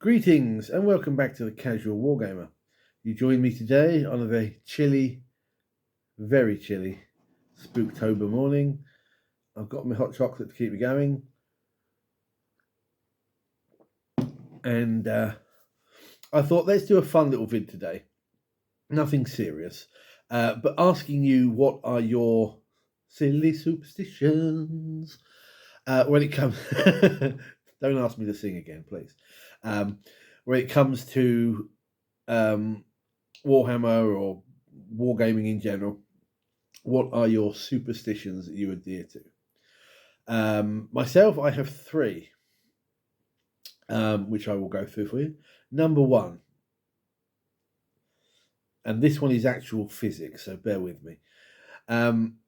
Greetings and welcome back to the Casual Wargamer. You join me today on a very chilly, very chilly Spooktober morning. I've got my hot chocolate to keep me going. And I thought let's do a fun little vid today. Nothing serious. But asking you what are your silly superstitions when it comes... Don't ask me to sing again, please. When it comes to Warhammer or wargaming in general, what are your superstitions that you adhere to? Myself, I have three, which I will go through for you. Number one, and this one is actual physics, so bear with me.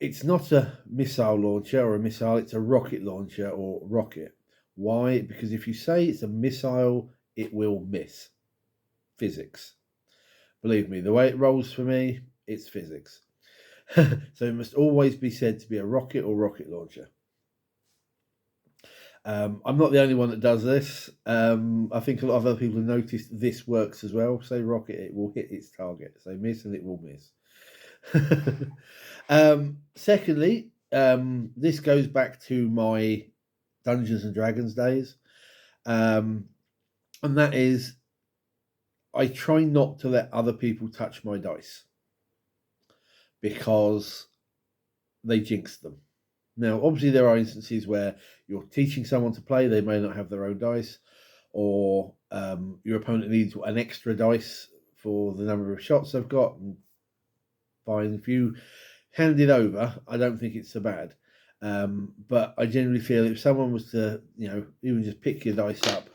It's not a missile launcher or a missile, it's a rocket launcher or rocket. Why? Because if you say it's a missile, it will miss. Physics. Believe me, the way it rolls for me, it's physics. So it must always be said to be a rocket or rocket launcher. I'm not the only one that does this. I think a lot of other people have noticed this works as well. Say rocket, it will hit its target. Say miss, and it will miss. Secondly, this goes back to my Dungeons and Dragons days. And that is, I try not to let other people touch my dice because they jinx them. Now, obviously, there are instances where you're teaching someone to play, they may not have their own dice, or your opponent needs an extra dice for the number of shots they've got. And fine, if you hand it over, I don't think it's so bad. But I generally feel if someone was to, even just pick your dice up,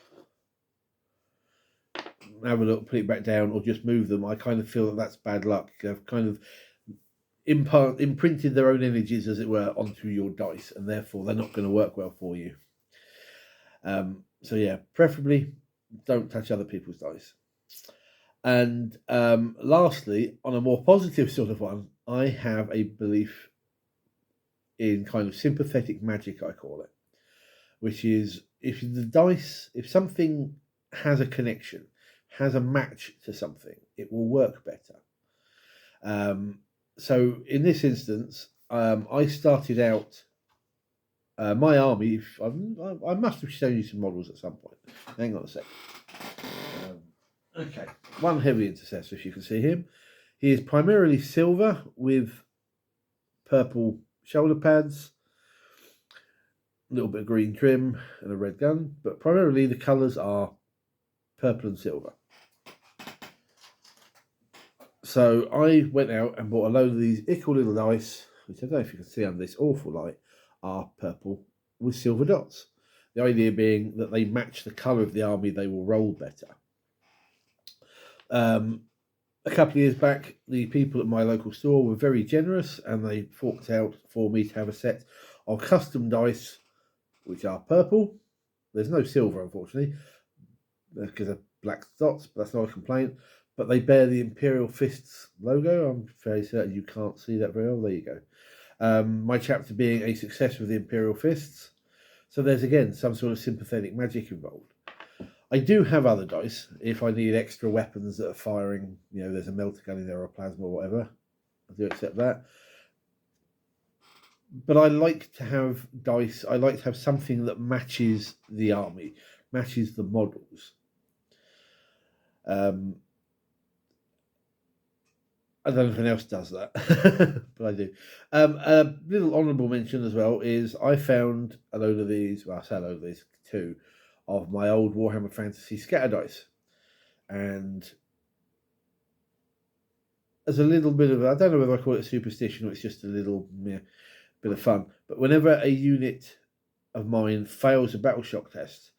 have a look, put it back down, or just move them, I kind of feel that that's bad luck. They've kind of imprinted their own energies, as it were, onto your dice, and therefore they're not going to work well for you. So yeah, preferably don't touch other people's dice. And lastly, on a more positive sort of one, I have a belief in kind of sympathetic magic, I call it, which is if something has a connection, has a match to something, it will work better. So in this instance, I started out my army. I must have shown you some models at some point. Hang on a sec. Okay, one heavy intercessor, if you can see him. He is primarily silver with purple shoulder pads, a little bit of green trim, and a red gun. But primarily the colours are purple and silver. So I went out and bought a load of these equal little dice, which I don't know if you can see under this awful light, are purple with silver dots. The idea being that they match the colour of the army, they will roll better. A couple of years back, the people at my local store were very generous and they forked out for me to have a set of custom dice, which are purple. There's no silver, unfortunately, because of black dots, but that's not a complaint. But they bear the Imperial Fists logo. I'm fairly certain you can't see that very well. There you go. My chapter being a success with the Imperial Fists. So there's, again, some sort of sympathetic magic involved. I do have other dice. If I need extra weapons that are firing, there's a melter gun in there or a plasma or whatever, I do accept that. But I like to have dice. I like to have something that matches the army, matches the models. I don't know if anyone else does that, but I do. A little honourable mention as well is I found a load of these, well, I say a load of these, two, of my old Warhammer Fantasy scatter dice. And as a little bit of, I don't know whether I call it a superstition or it's just a little bit of fun, but whenever a unit of mine fails a battle shock test,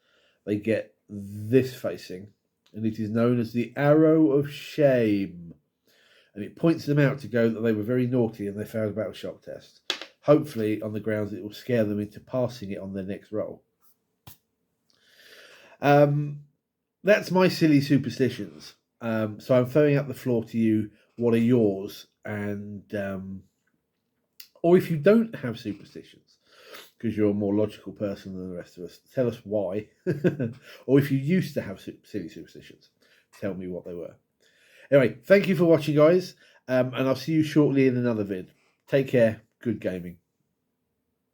they get this facing, and it is known as the Arrow of Shame. And it points them out to go that they were very naughty and they failed a battle shock test. Hopefully on the grounds that it will scare them into passing it on their next roll. That's my silly superstitions. So I'm throwing up the floor to you. What are yours? And or if you don't have superstitions, because you're a more logical person than the rest of us. Tell us why. Or if you used to have silly superstitions, tell me what they were. Anyway, thank you for watching, guys. And I'll see you shortly in another vid. Take care. Good gaming.